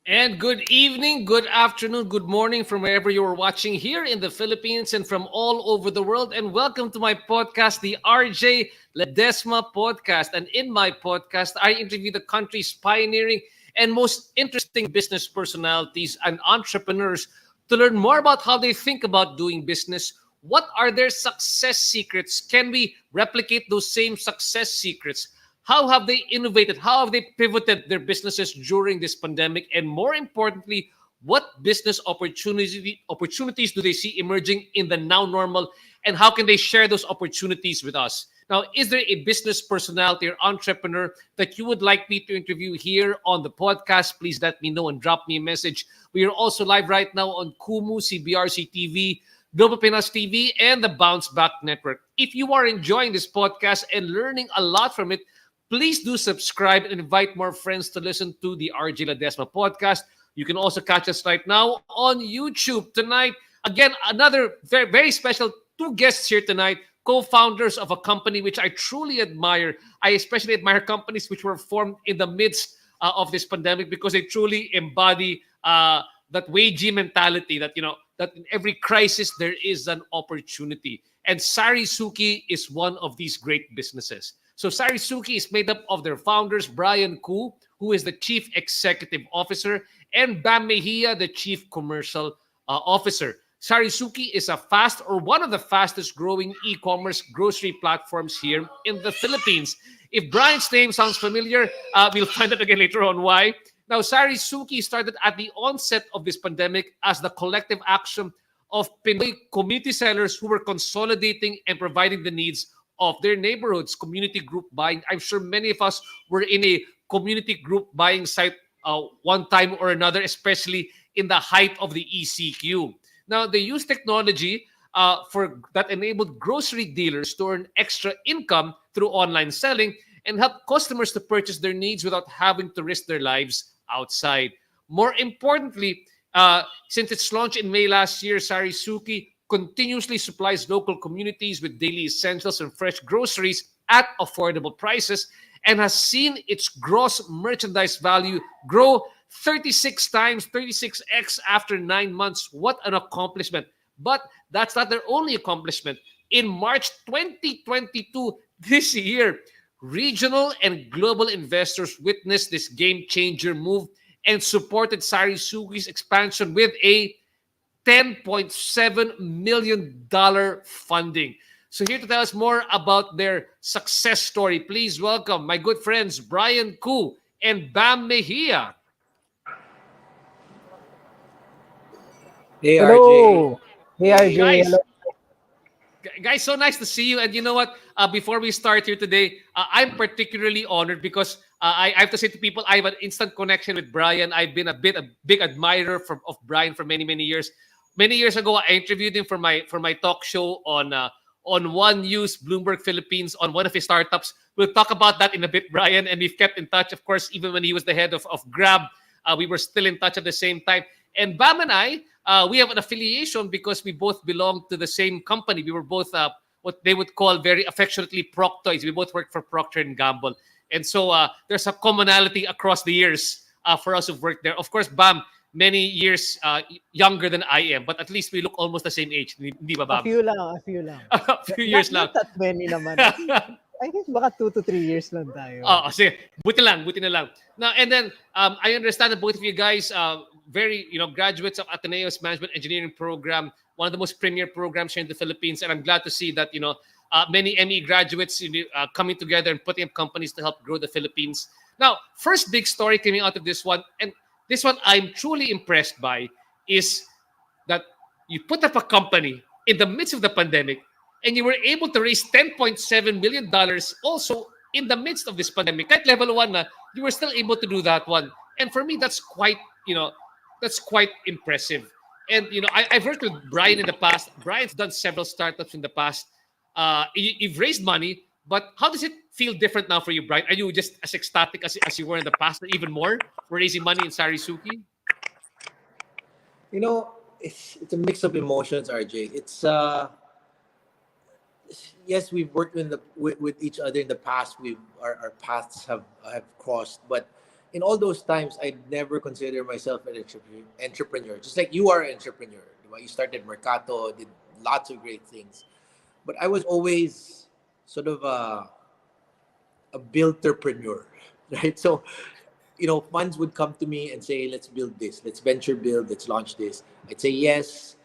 And good evening, good afternoon, good morning from wherever you are watching here in the Philippines and from all over the world. And welcome to my podcast, the RJ Ledesma podcast. And in my podcast, I interview the country's pioneering and most interesting business personalities and entrepreneurs to learn more about how they think about doing business. What are their success secrets? Can we replicate those same success secrets? How have they innovated? How have they pivoted their businesses during this pandemic? And more importantly, what business opportunities do they see emerging in the now normal? And how can they share those opportunities with us? Now, is there a business personality or entrepreneur that you would like me to interview here on the podcast? Please let me know and drop me a message. We are also live right now on Kumu, CBRC TV, Global Pinas TV, and the Bounce Back Network. If you are enjoying this podcast and learning a lot from it, please do subscribe and invite more friends to listen to the RJ Ledesma podcast. You can also catch us right now on YouTube tonight. Again, another very, very special two guests here tonight, co-founders of a company which I truly admire. I especially admire companies which were formed in the midst of this pandemic because they truly embody that wagey mentality that, that in every crisis there is an opportunity. And SariSuki is one of these great businesses. So SariSuki is made up of their founders, Brian Koo, who is the Chief Executive Officer, and Bam Mejia, the Chief Commercial Officer. SariSuki is one of the fastest growing e-commerce grocery platforms here in the Philippines. If Brian's name sounds familiar, we'll find out again later on why. Now, SariSuki started at the onset of this pandemic as the collective action of Pinoy community sellers who were consolidating and providing the needs of their neighborhoods, community group buying. I'm sure many of us were in a community group buying site one time or another, especially in the height of the ECQ. Now, they use technology that enabled grocery dealers to earn extra income through online selling and help customers to purchase their needs without having to risk their lives outside. More importantly, since its launch in May last year, SariSuki continuously supplies local communities with daily essentials and fresh groceries at affordable prices and has seen its gross merchandise value grow 36 times, 36x after 9 months. What an accomplishment. But that's not their only accomplishment. In March 2022, this year, regional and global investors witnessed this game-changer move and supported SariSuki's expansion with a $10.7 million funding. So here to tell us more about their success story, please welcome my good friends Brian Koo and Bam Mejia. Hey RJ. Hello. Hey RJ. Guys, Hello. guys, so nice to see you. And you know what? Before we start here today, I'm particularly honored because I have to say to people, I have an instant connection with Brian. I've been a big admirer of Brian for many, many years. Many years ago, I interviewed him for my talk show on One News Bloomberg Philippines on one of his startups. We'll talk about that in a bit, Brian. And we've kept in touch, of course, even when he was the head of Grab. We were still in touch at the same time. And Bam and I, we have an affiliation because we both belong to the same company. We were both what they would call very affectionately Proctoids. We both worked for Procter and Gamble. And so there's a commonality across the years for us who've worked there. Of course, Bam, many years younger than I am, but at least we look almost the same age. Di ba, Bam? A few lang. A few years lang. Not that many naman. I think baka 2 to 3 years lang tayo. Sige. Buti na lang. Now, and then I understand that both of you guys very, graduates of Ateneo's Management Engineering Program, one of the most premier programs here in the Philippines. And I'm glad to see that, many ME graduates coming together and putting up companies to help grow the Philippines. Now, first big story coming out of this one, and this one I'm truly impressed by, is that you put up a company in the midst of the pandemic and you were able to raise $10.7 million also in the midst of this pandemic. Kahit level 1 na, you were still able to do that one. And for me, that's quite impressive. And, I've worked with Brian in the past. Brian's done several startups in the past. You've raised money, but how does it feel different now for you, Brian? Are you just as ecstatic as you were in the past, or even more, for raising money in SariSuki? It's a mix of emotions, RJ. It's yes, we've worked with each other in the past. Our paths have crossed, but in all those times, I never consider myself an entrepreneur. Just like you are an entrepreneur. You started Mercato, did lots of great things. But I was always sort of a builderpreneur, right? So, funds would come to me and say, let's build this, let's venture build, let's launch this. I'd say yes.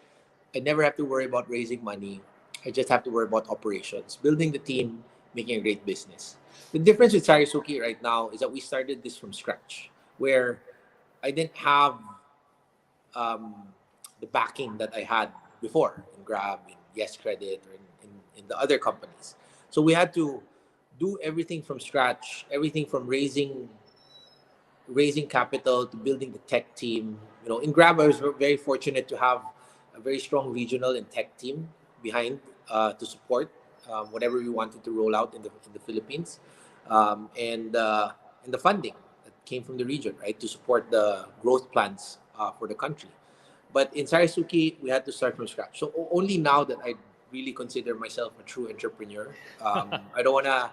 I never have to worry about raising money. I just have to worry about operations, building the team, making a great business. The difference with SariSuki right now is that we started this from scratch, where I didn't have um, the backing that I had before in Grab, in Yes Credit, or in the other companies. So we had to do everything from scratch, everything from raising capital to building the tech team. In Grab, I was very fortunate to have a very strong regional and tech team behind to support whatever we wanted to roll out in the Philippines, and the funding that came from the region, right, to support the growth plans for the country. But in SariSuki, we had to start from scratch. So only now that I really consider myself a true entrepreneur. I don't want to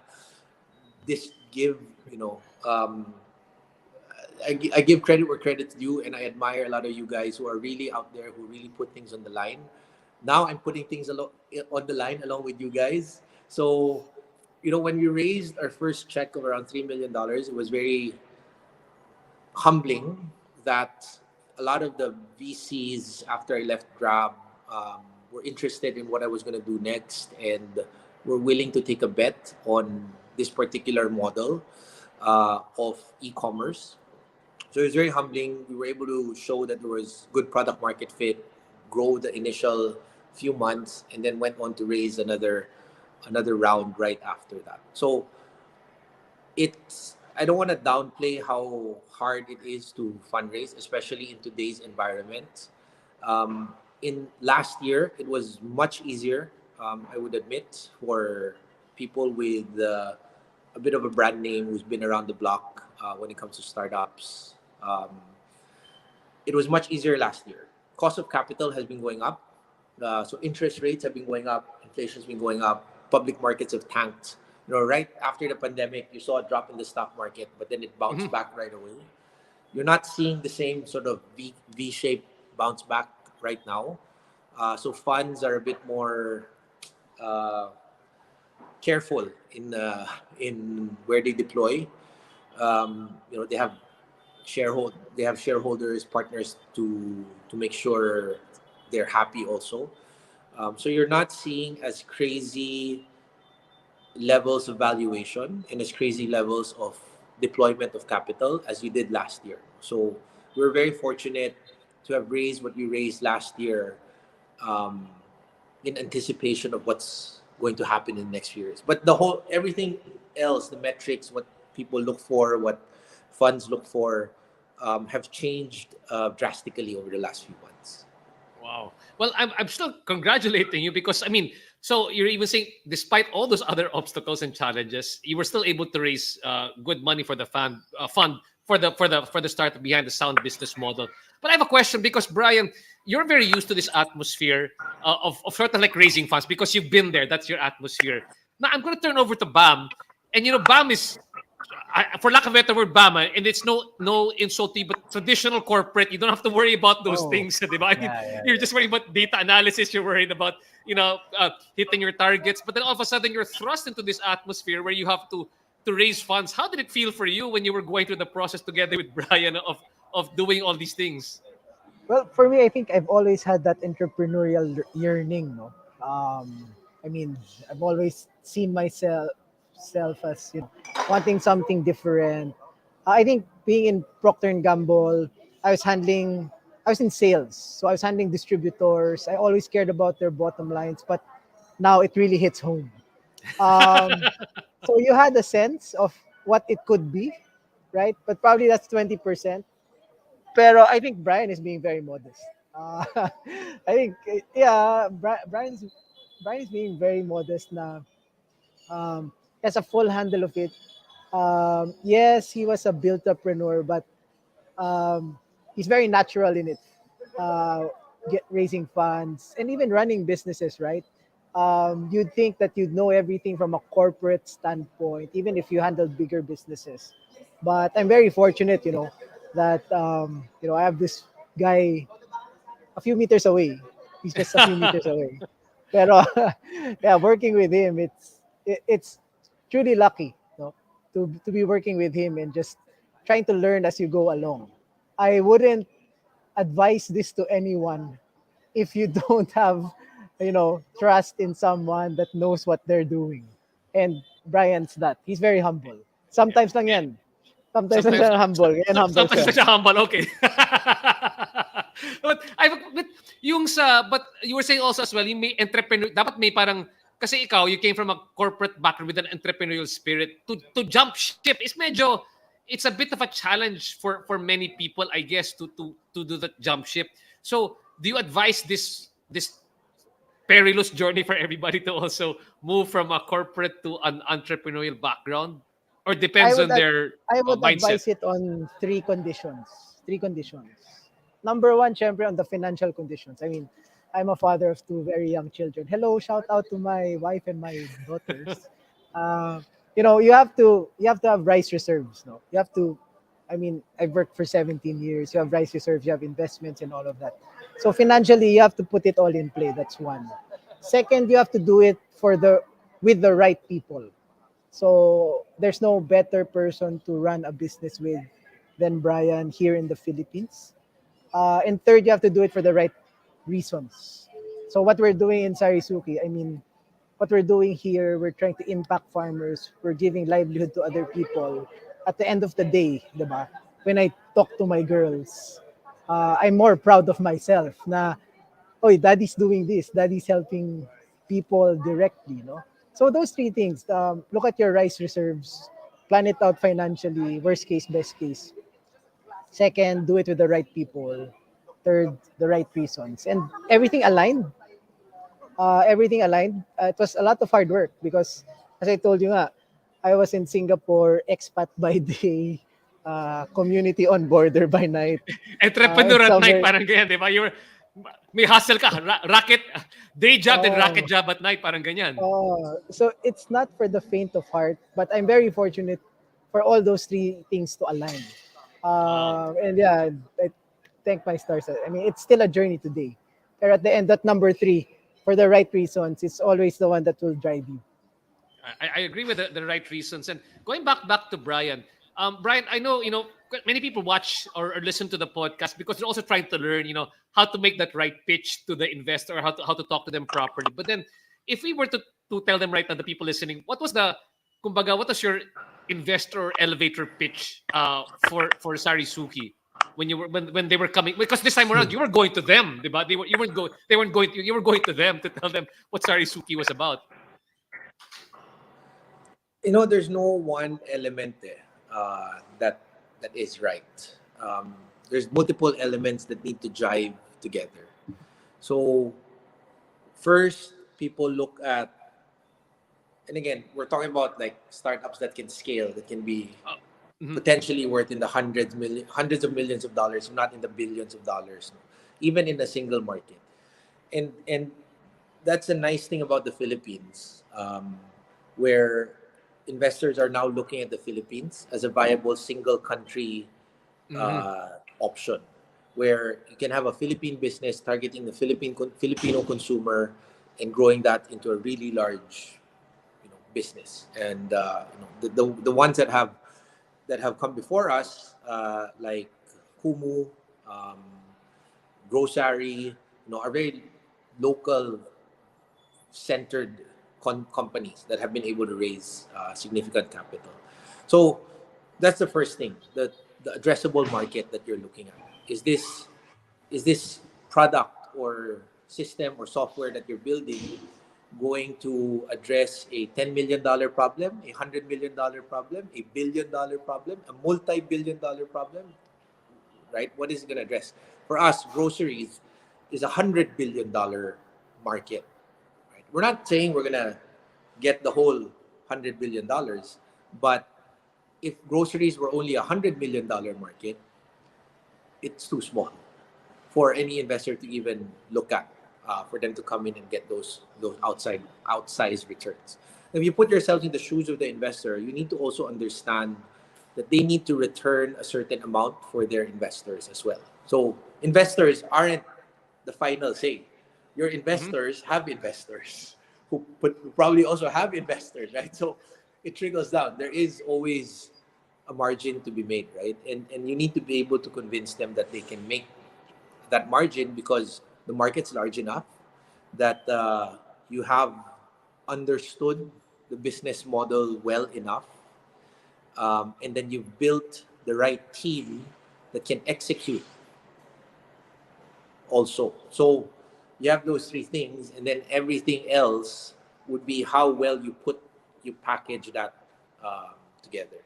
give, I give credit where credit's due, and I admire a lot of you guys who are really out there, who really put things on the line. Now I'm putting things on the line along with you guys. So, when we raised our first check of around $3 million, it was very humbling that a lot of the VCs after I left Grab were interested in what I was going to do next, and were willing to take a bet on this particular model of e-commerce. So it was very humbling. We were able to show that there was good product market fit, grow the initial few months, and then went on to raise another round right after that. So I don't want to downplay how hard it is to fundraise, especially in today's environment. In last year, it was much easier, I would admit, for people with a bit of a brand name who's been around the block when it comes to startups. It was much easier last year. Cost of capital has been going up. So interest rates have been going up. Inflation has been going up. Public markets have tanked. Right after the pandemic, you saw a drop in the stock market, but then it bounced back right away. You're not seeing the same sort of V-shaped bounce back right now. So funds are a bit more careful in where they deploy. They have shareholders, partners to make sure they're happy also. So you're not seeing as crazy levels of valuation and as crazy levels of deployment of capital as you did last year. So we're very fortunate to have raised what we raised last year um, in anticipation of what's going to happen in the next few years. But everything else, the metrics, what people look for, what funds look for, have changed drastically over the last few months. Wow. Well, I'm still congratulating you because so you're even saying despite all those other obstacles and challenges, you were still able to raise good money for the fund for the start behind the sound business model. But I have a question because Brian, you're very used to this atmosphere of sort of like raising funds because you've been there. That's your atmosphere. Now I'm going to turn over to Bam, and Bam is for lack of a better word, Bama, and it's no insult to you, but traditional corporate, you don't have to worry about those Oh, things, di ba? yeah. You're just worried about data analysis, you're worried about, hitting your targets, but then all of a sudden you're thrust into this atmosphere where you have to raise funds. How did it feel for you when you were going through the process together with Brian of doing all these things? Well, for me, I think I've always had that entrepreneurial yearning, no? I mean, I've always seen myself as, wanting something different. I think being in Procter and Gamble, I was in sales. So I was handling distributors. I always cared about their bottom lines, but now it really hits home. Um, so you had a sense of what it could be, right? But probably that's 20%. Pero I think Brian is being very modest. I think, yeah, Brian is being very modest na he has a full handle of it. Yes, he was a built entrepreneur, but um, he's very natural in it. Uh, raising funds and even running businesses, right? You'd think that you'd know everything from a corporate standpoint, even if you handle bigger businesses. But I'm very fortunate, that I have this guy a few meters away. He's just a few meters away. Pero yeah, working with him, it's truly lucky, to be working with him and just trying to learn as you go along. I wouldn't advise this to anyone if you don't have, trust in someone that knows what they're doing. And Brian's that. He's very humble. Sometimes lang yan. Sometimes lang Sometimes, siya humble. Yan humble sometimes siya. siya humble. Okay. but yung sa, but you were saying also as well, yung may entrepreneur, dapat may parang, kasi ikaw, you came from a corporate background with an entrepreneurial spirit. To jump ship is medyo, it's a bit of a challenge for many people, I guess, to do that jump ship. So, do you advise this perilous journey for everybody to also move from a corporate to an entrepreneurial background? Or I depends would on ad- their I would mindset? advise it on three conditions. Three conditions. Number one, syempre, on the financial conditions. I mean, I'm a father of two very young children. Hello, shout out to my wife and my daughters. Uh, you have to have rice reserves. No, you have to. I mean, I've worked for 17 years. You have rice reserves. You have investments and all of that. So financially, you have to put it all in play. That's one. Second, you have to do it with the right people. So there's no better person to run a business with than Brian here in the Philippines. And third, you have to do it for the right reasons. So what we're doing in SariSuki, I mean, what we're doing here, we're trying to impact farmers. We're giving livelihood to other people. At the end of the day, diba? When I talk to my girls, I'm more proud of myself na, oh, daddy's doing this. Daddy's helping people directly, no? So those three things, look at your rice reserves, plan it out financially, worst case, best case. Second, do it with the right people. Third, the right reasons. And everything aligned. It was a lot of hard work because, as I told you nga, I was in Singapore, expat by day, community on border by night. Entrepreneur It's at a night, very, parang ganyan, di ba? May hustle ka, racket, day job, then racket oh, job at night, parang ganyan. so it's not for the faint of heart, but I'm very fortunate for all those three things to align. Wow. And yeah, I thank my stars. I mean, it's still a journey today. But at the end, that number three, for the right reasons, it's always the one that will drive you. I agree with the right reasons. And going back to Brian, Brian, I know many people watch or listen to the podcast because they're also trying to learn how to make that right pitch to the investor or how to talk to them properly. But then, if we were to tell them right now, the people listening, what was your investor elevator pitch for SariSuki when they were coming, because this time around you were going to them, diba? They weren't going to you were going to them to tell them what SariSuki was about. There's no one element that is right. There's multiple elements that need to jive together. So first, people look at, and again, we're talking about like startups that can scale, that can be Mhm. potentially worth in the hundreds of millions of dollars, not in the billions of dollars, even in a single market. And that's a nice thing about the Philippines, where investors are now looking at the Philippines as a viable single country Mhm. option, where you can have a Philippine business targeting the Filipino consumer and growing that into a really large, business. And the ones that have come before us, like Kumu, um, Grocery, are very local centered companies that have been able to raise significant capital. So that's the first thing, the addressable market that you're looking at. Is this product or system or software that you're building going to address a $10 million problem, a $100 million problem, a $1 billion problem, a multi-billion-dollar problem, right? What is it going to address? For us, groceries is $100 billion market. Right? We're not saying we're gonna get the whole $100 billion, but if groceries were only $100 million market, it's too small for any investor to even look at, for them to come in and get those outsized returns. If you put yourself in the shoes of the investor, you need to also understand that they need to return a certain amount for their investors as well. So investors aren't the final say. Your Mhm. investors have investors who probably also have investors, right? So it trickles down. There is always a margin to be made, right? And you need to be able to convince them that they can make that margin because the market's large enough that you have understood the business model well enough, and then you've built the right team that can execute also. So you have those three things, and then everything else would be how well you package that together.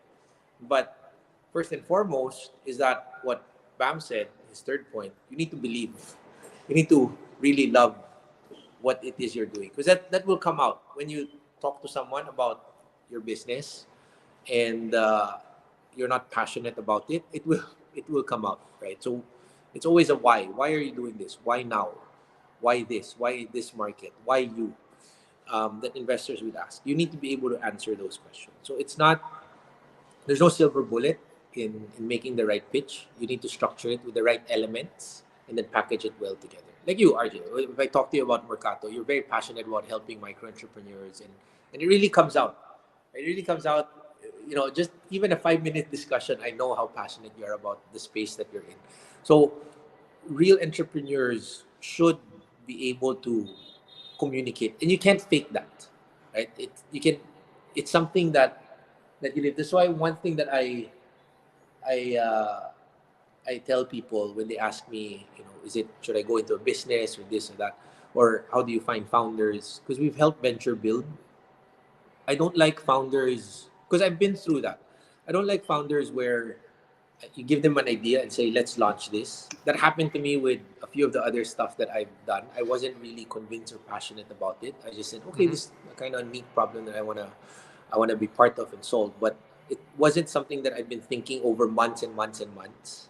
But first and foremost is that what Bam said, his third point, you need to believe. You need to really love what it is you're doing. Because that will come out when you talk to someone about your business and you're not passionate about it, it will come out, right? So it's always a why. Why are you doing this? Why now? Why this? Why this market? Why you? That investors would ask. You need to be able to answer those questions. So it's not there's no silver bullet in making the right pitch. You need to structure it with the right elements and then package it well together. Like you, RJ, if I talk to you about Mercato, you're very passionate about helping micro entrepreneurs, and it really comes out. It really comes out. Just even a 5 minute discussion, I know how passionate you are about the space that you're in. So, real entrepreneurs should be able to communicate, and you can't fake that, right? It's something that you live. That's why one thing that I uh, I tell people when they ask me, is it should I go into a business or this or that, or how do you find founders? Because we've helped venture build. I don't like founders because I've been through that. I don't like founders where you give them an idea and say, let's launch this. That happened to me with a few of the other stuff that I've done. I wasn't really convinced or passionate about it. I just said, okay, Mhm. this is a kind of neat problem that I wanna be part of and solve. But it wasn't something that I've been thinking over months and months and months.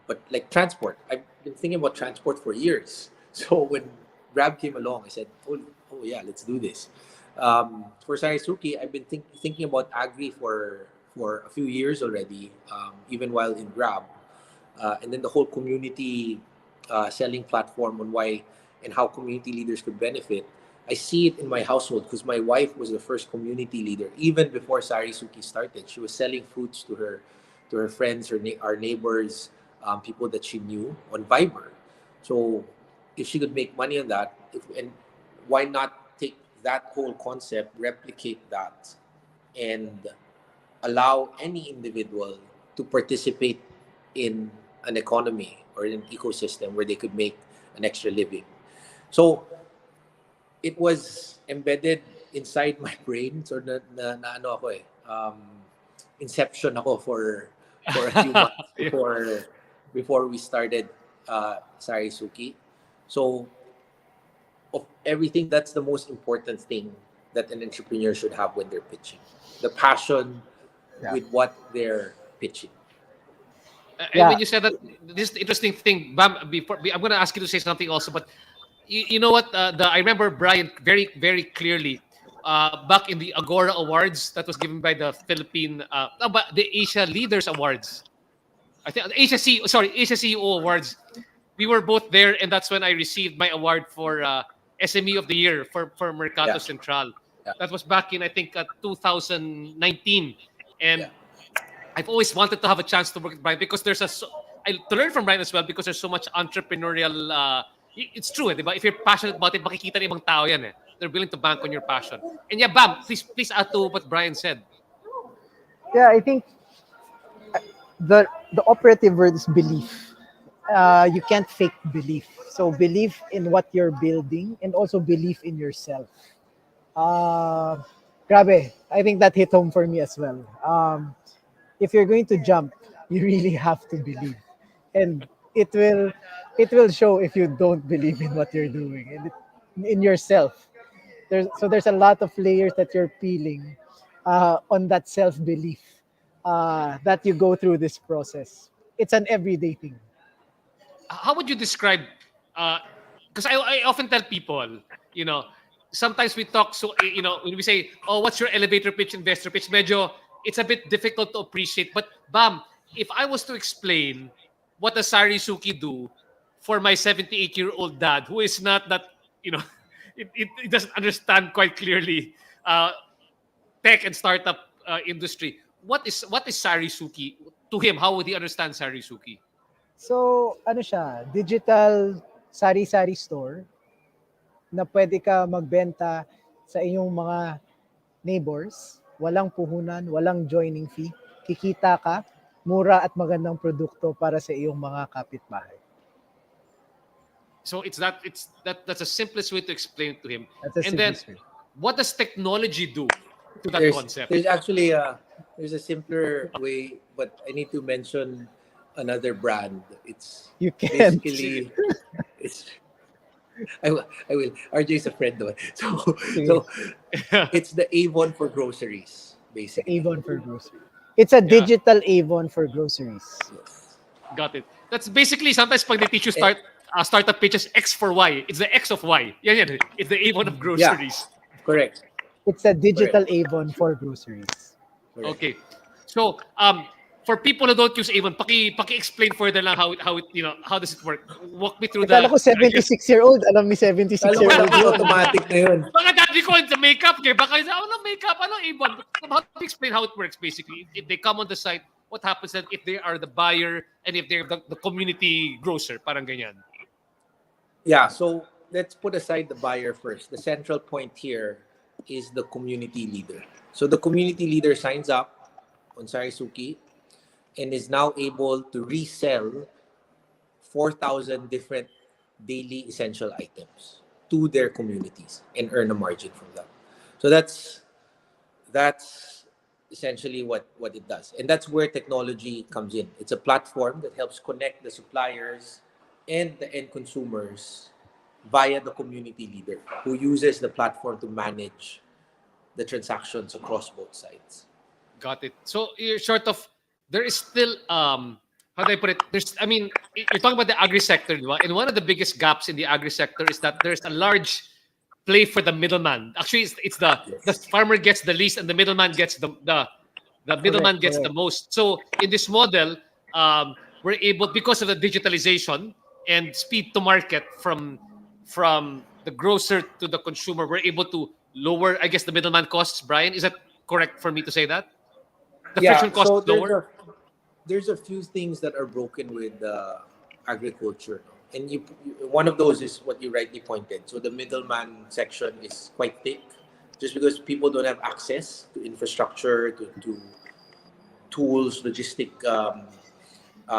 But like transport, I've been thinking about transport for years. So when Grab came along, I said, oh yeah, let's do this. For SariSuki, I've been thinking about agri for a few years already, even while in Grab, and then the whole community selling platform on why and how community leaders could benefit. I see it in my household because my wife was the first community leader even before SariSuki started. She was selling fruits to her friends, our neighbors, people that she knew on Viber. So if she could make money on that, and why not take that whole concept, replicate that, and allow any individual to participate in an economy or in an ecosystem where they could make an extra living. So it was embedded inside my brain. So na ano ako eh. Inception ako for a few months Yeah. before we started SariSuki. So of everything, that's the most important thing that an entrepreneur should have when they're pitching. The passion Yeah. with what they're pitching. And Yeah. when you said that, this interesting thing, Bam, I'm going to ask you to say something also, but you know what? I remember Brian very, very clearly back in the Agora Awards that was given by the Philippine, no, but the Asia Leaders Awards. I think Asia CEO Awards. We were both there, and that's when I received my award for SME of the Year for Mercato Yeah, Central. yeah, That was back in I think 2019, yeah, and I've always wanted to have a chance to work with Brian because to learn from Brian as well because there's so much entrepreneurial. It's true, di ba? If you're passionate about it, makikita ng ibang tao yan eh. They're willing to bank on your passion. And yeah, Bam, please add to what Brian said. Yeah, I think the operative word is belief. You can't fake belief. So belief in what you're building and also belief in yourself. Uh, Grabe, I think that hit home for me as well. If you're going to jump, you really have to believe, and it will it will show if you don't believe in what you're doing and in yourself. There's a lot of layers that you're peeling on that self belief that you go through this process. It's an everyday thing. How would you describe because I often tell people, you know, sometimes we talk so when we say, oh, what's your elevator pitch, investor pitch, medyo it's a bit difficult to appreciate. But Bam, if I was to explain what a SariSuki do for my 78-year-old dad, who is not that, you know, it doesn't understand quite clearly uh, tech and startup industry. What is SariSuki to him? How would he understand SariSuki? So, ano siya, digital sari-sari store na pwede ka magbenta sa iyong mga neighbors, walang puhunan, walang joining fee, kikita ka, mura at magandang produkto para sa iyong mga kapitbahay. So that's the simplest way to explain it to him. That's the And then, simplest way. what does technology do to that There's concept? there's actually there's a simpler way, but I need to mention another brand. It's You can't. basically it's I will. RJ is a friend though. So Sige. so it's the Avon for groceries, basically. Avon for grocery. It's a digital Avon for groceries. Yes. Got it. That's basically sometimes pag they teach you startup pitches X for Y. It's the X of Y. Yeah. It's the Avon of groceries. Correct. It's a digital Avon for groceries. Correct. Okay. So for people who don't use Avon, paki-explain further lang how it how does it work? Walk me through Akala ko 76-year-old, alam ni Alam mo 76-year-old. lang, automatic na yun. Baka daddy ko sa makeup kaya baka makeup Avon. How to explain how it works basically? If they come on the site, what happens then if they are the buyer and if they're the community grocer, parang ganyan. Yeah, so let's put aside the buyer first. The central point here is the community leader. So the community leader signs up on SariSuki and is now able to resell 4,000 different daily essential items to their communities and earn a margin from that. So that's essentially what it does. And that's where technology comes in. It's a platform that helps connect the suppliers and the end consumers via the community leader who uses the platform to manage the transactions across both sides. Got it. So you're sort of there is still how do I put it? You're talking about the agri sector, di ba? And one of the biggest gaps in the agri sector is that there's a large play for the middleman. Actually, it's the farmer gets the least and the middleman gets the middleman gets the most. So in this model, we're able, because of the digitalization and speed to market from the grocer to the consumer, we're able to lower, I guess, the middleman costs. Brian, is that correct for me to say that? The friction cost so is lower. there's a few things that are broken with agriculture, and one of those is what you rightly pointed. So the middleman section is quite thick, just because people don't have access to infrastructure, to tools, logistic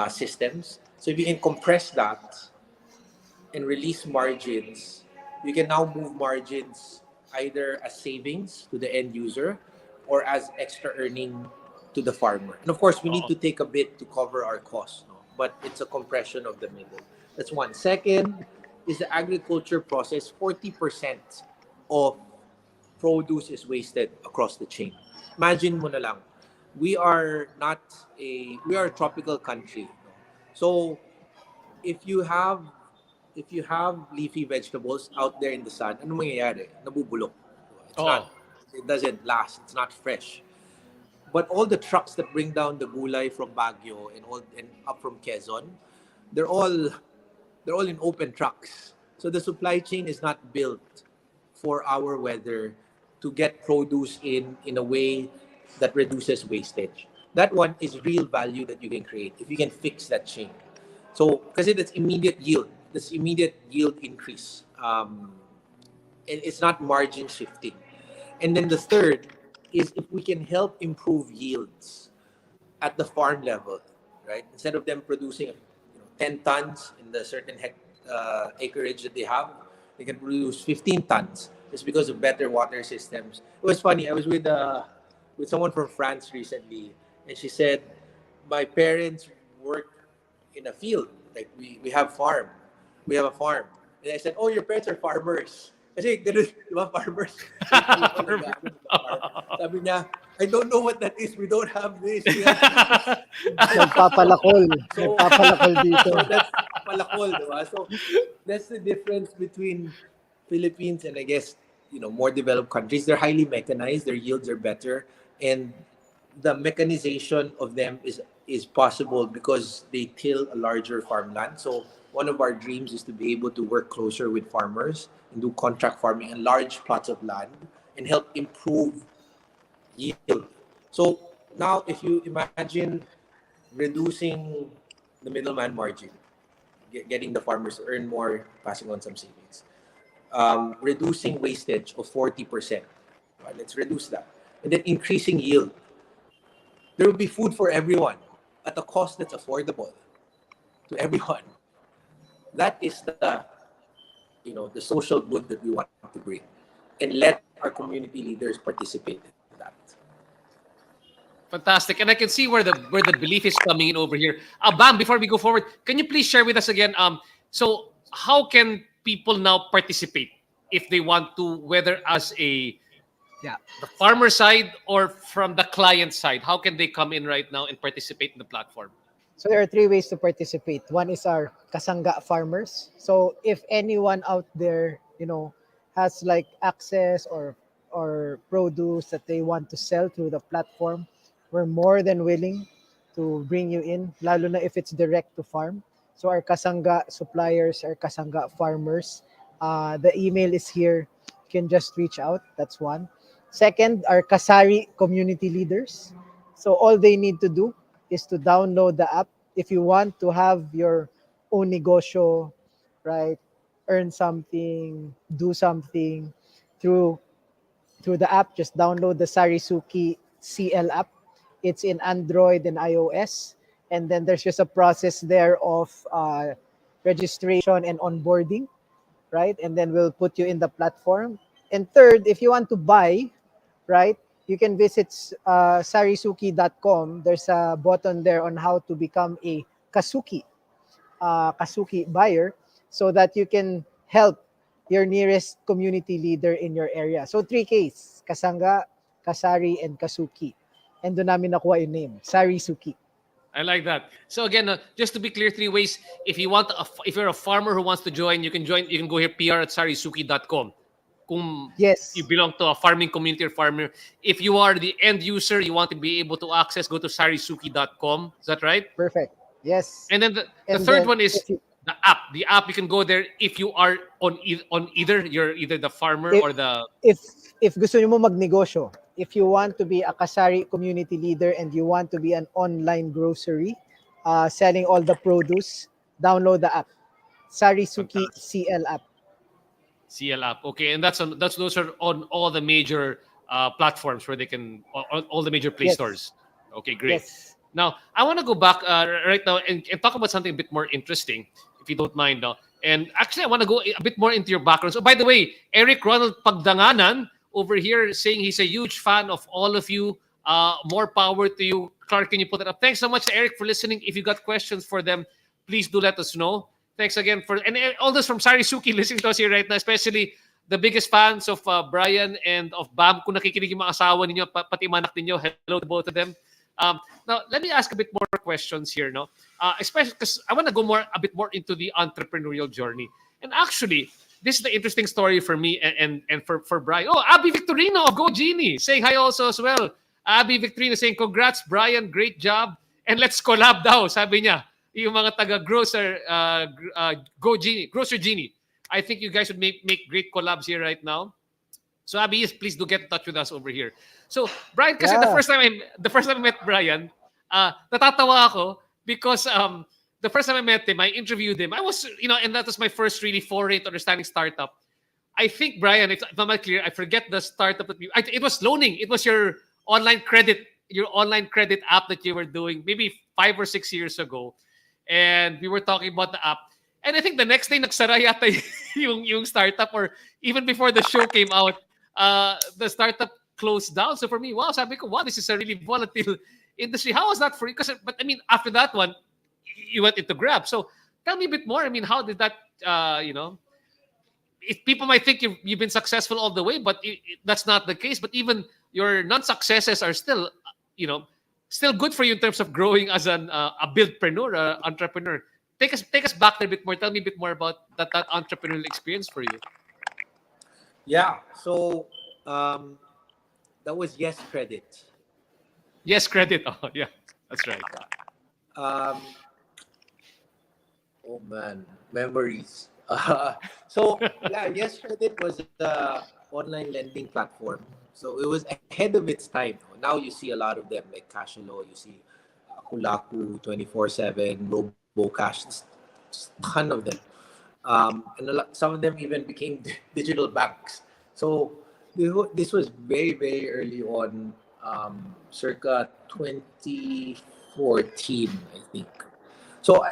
systems. So if you can compress that and release margins, you can now move margins either as savings to the end user or as extra earning to the farmer. And of course, we need to take a bit to cover our costs, no? But it's a compression of the middle. That's one. Second is the agriculture process. 40% of produce is wasted across the chain. Imagine mo na lang, we are a tropical country. No? So if you have leafy vegetables out there in the sun, ano mangyayari? Nabubulok. It doesn't last. It's not fresh. But all the trucks that bring down the gulay from Baguio and up from Quezon, they're all in open trucks. So the supply chain is not built for our weather to get produce in a way that reduces wastage. That one is real value that you can create if you can fix that chain. So because it's immediate yield, this immediate yield increase. And it's not margin shifting. And then the third is if we can help improve yields at the farm level, right? Instead of them producing 10 tons in the certain acreage that they have, they can produce 15 tons just because of better water systems. It was funny. I was with someone from France recently, and she said, my parents work in a field. Like we have farm. We have a farm. And I said, oh, your parents are farmers. Kasi ganun, di ba, farmers? Sabi niya, I don't know what that is. We don't have this. Nagpapalakol. Nagpapalakol dito. So that's palakol, di ba? So that's the difference between Philippines and I guess more developed countries. They're highly mechanized. Their yields are better, and the mechanization of them is possible because they till a larger farmland. So one of our dreams is to be able to work closer with farmers and do contract farming on large plots of land and help improve yield. So now if you imagine reducing the middleman margin, getting the farmers to earn more, passing on some savings, reducing wastage of 40%. Right, let's reduce that. And then increasing yield. There will be food for everyone at a cost that's affordable to everyone. That is the social good that we want to bring. And let our community leaders participate in that. Fantastic. And I can see where the belief is coming in over here. Bam, before we go forward, can you please share with us again? So how can people now participate if they want to, whether as Yeah. the farmer side or from the client side? How can they come in right now and participate in the platform? So there are three ways to participate. One is our kasangga farmers. So if anyone out there, has like access or produce that they want to sell through the platform, we're more than willing to bring you in, lalo na if it's direct to farm. So our kasangga suppliers, our kasangga farmers, the email is here. You can just reach out. That's one. Second, our Ka-Sari community leaders. So all they need to do is to download the app. If you want to have your own negosyo, right? Earn something, do something through the app, just download the SariSuki CL app. It's in Android and iOS. And then there's just a process there of registration and onboarding, right? And then we'll put you in the platform. And third, if you want to buy, right, you can visit sarisuki.com. There's a button there on how to become a Ka-Suki buyer so that you can help your nearest community leader in your area. So 3Ks, Kasangga, Ka-Sari, and Ka-Suki. And doon namin nakuha yung name, SariSuki. I like that. So again, just to be clear, three ways. If you're a farmer who wants to join, you can join. You can go here pr@sarisuki.com. Kung you Yes, belong to a farming community or farmer. If you are the end user, you want to be able to access, go to sarisuki.com. Is that right? perfect. Yes. And then the And third then one is if you the app. The app, you can go there if you are on either you're either the farmer if or the if if gusto niyo mo magnegosyo, if you want to be a Ka-Sari community leader and you want to be an online grocery, selling all the produce, download the app, SariSuki fantastic CL app. CL app. Okay, and those are on all the major platforms where they can all the major play Yes, stores. Okay, great. yes. Now I want to go back right now and talk about something a bit more interesting, if you don't mind. No? And actually, I want to go a bit more into your background. So, by the way, Eric Ronald Pagdanganan over here saying he's a huge fan of all of you. More power to you, Clark. Can you put it up? Thanks so much, Eric, for listening. If you got questions for them, please do let us know. Thanks again for and all those from SariSuki listening to us here right now, especially the biggest fans of Brian and of Bam. Kung nakikinig yung mga asawa ninyo, pati yung anak ninyo, hello to both of them. Now, let me ask a bit more questions here, no? Especially because I want to go a bit more into the entrepreneurial journey. And actually, this is the interesting story for me and for Brian. Oh, Abby Victorino of Go Genie saying hi also as well. Abby Victorino saying, congrats, Brian, great job. And let's collab daw, sabi niya. Yung mga taga-grocer, Go Genie, Grocer Genie. I think you guys would make great collabs here right now. So Abby, yes, please do get in touch with us over here. So Brian, kasi the Yeah. first time I met Brian, natatawa ako because the first time I met him, I interviewed him. I was, and that was my first really foray into understanding startup. I think Brian, if I'm not clear, I forget the startup that it was loaning. It was your online credit app that you were doing maybe 5 or 6 years ago, and we were talking about the app. And I think the next day nagsara yata yung startup, or even before the show came out, the startup closed down. So for me, wow, sabi ko, wow, this is a really volatile industry. How was that for you? But I mean, after that one, you went into Grab. So tell me a bit more. I mean, how did that, if people might think you've been successful all the way, but that's not the case. But even your non-successes are still, still good for you in terms of growing as a buildpreneur, entrepreneur. Take us back there a bit more. Tell me a bit more about that entrepreneurial experience for you. Yeah. So that was Yes Credit. Yes Credit. Oh, yeah. That's right. Um, oh man, memories. So yeah, Yes Credit was a online lending platform. So it was ahead of its time. Now you see a lot of them like Cashflow, you see Kulaku 24/7, RoboCash, ton of them. And some of them even became digital banks. So this was very, very early on, circa 2014, I think. So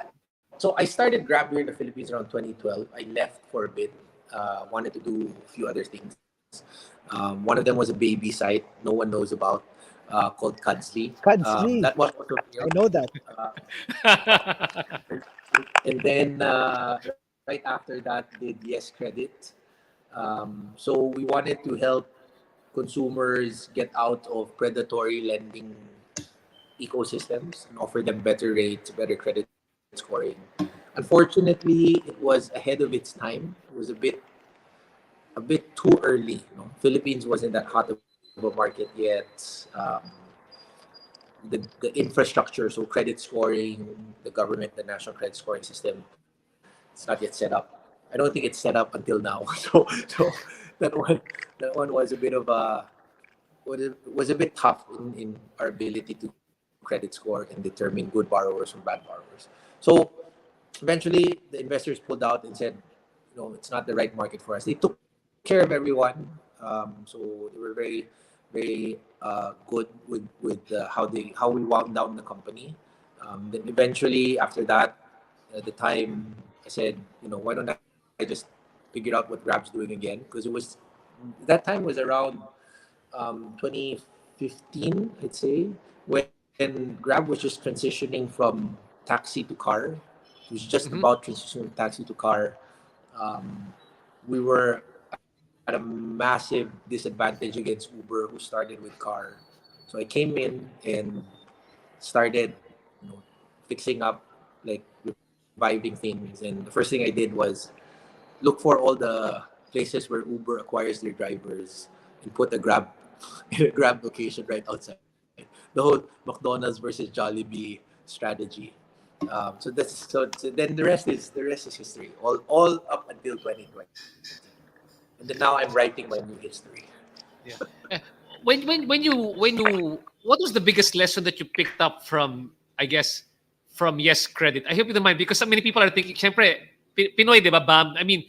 I started Grab here in the Philippines around 2012. I left for a bit, wanted to do a few other things. One of them was a baby site no one knows about, called Cudsly. Cudsly. That was also I know that. uh, and then right after that did Yes Credit. So we wanted to help consumers get out of predatory lending ecosystems and offer them better rates, better credit scoring. Unfortunately, it was ahead of its time. It was a bit too early. Philippines wasn't that hot of a market yet. The infrastructure, so credit scoring, the government, the national credit scoring system, it's not yet set up. I don't think it's set up until now. So that one that one was a bit of a was a bit tough in our ability to credit score and determine good borrowers from bad borrowers. So eventually the investors pulled out and said, it's not the right market for us. They took care of everyone. So they were very, very good with how we wound down the company. Then eventually after that, at the time I said, why don't I just figure out what Grab's doing again? Because that time was around 2015, I'd say, when Grab was just transitioning from taxi to car. It was just Mhm. about transitioning from taxi to car. Um, we were at a massive disadvantage against Uber, who started with car. So I came in and started, you know, fixing up, like reviving things. And the first thing I did was look for all the places where Uber acquires their drivers and put a Grab in a Grab location right outside. The whole McDonald's versus Jollibee strategy. So then the rest is history. All up until 2020, and then now I'm writing my new history. Yeah. Eh, when you what was the biggest lesson that you picked up from, I guess, from Yes Credit? I hope you don't mind because so many people are thinking, syempre, Pinoy, di ba, Bam? I mean,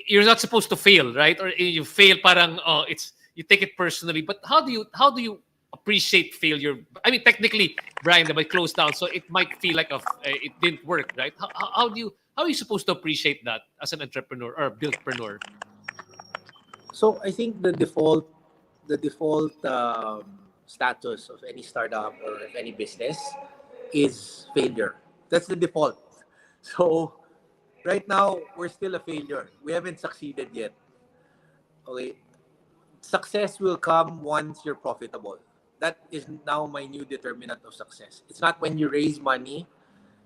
you're not supposed to fail, right? Or you fail, parang it's you take it personally. But how do you appreciate failure? I mean, technically, Brian, they might close down, so it might feel like it didn't work, right? How are you supposed to appreciate that as an entrepreneur or buildpreneur? So I think the default status of any startup or of any business is failure. That's the default. So right now we're still a failure. We haven't succeeded yet. Okay, success will come once you're profitable. That is now my new determinant of success. It's not when you raise money.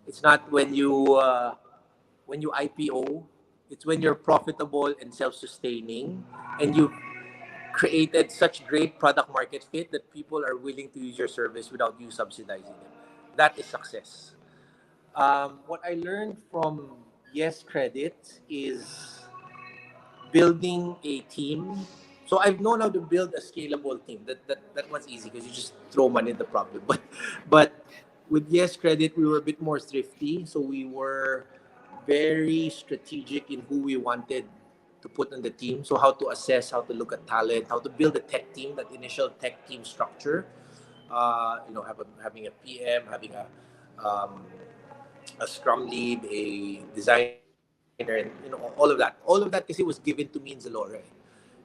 It's not when you IPO. It's when you're profitable and self-sustaining, and you created such great product market fit that people are willing to use your service without you subsidizing them. That is success. What I learned from Yes Credit is building a team. So I've known how to build a scalable team. That one's easy because you just throw money at the problem. But with Yes Credit, we were a bit more thrifty. So we were very strategic in who we wanted to put on the team. So how to assess, how to look at talent, how to build a tech team, that initial tech team structure. Having a PM, having a Scrum lead, a designer, and all of that. All of that because it was given to me in Zalora.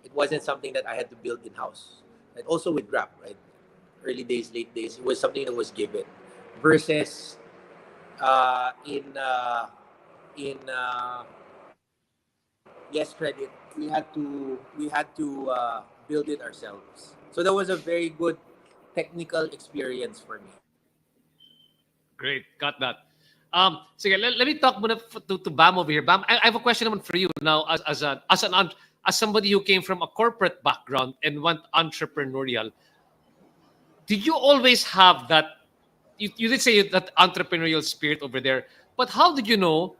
It wasn't something that I had to build in house. And also with Grab, right? Early days, late days, it was something that was given. Versus in Yes Credit, we had to build it ourselves. So that was a very good technical experience for me. Great, got that. Sige, let me talk muna to Bam over here. Bam, I have a question naman for you now as somebody who came from a corporate background and went entrepreneurial. did you always have that? You did say that entrepreneurial spirit over there, but how did you know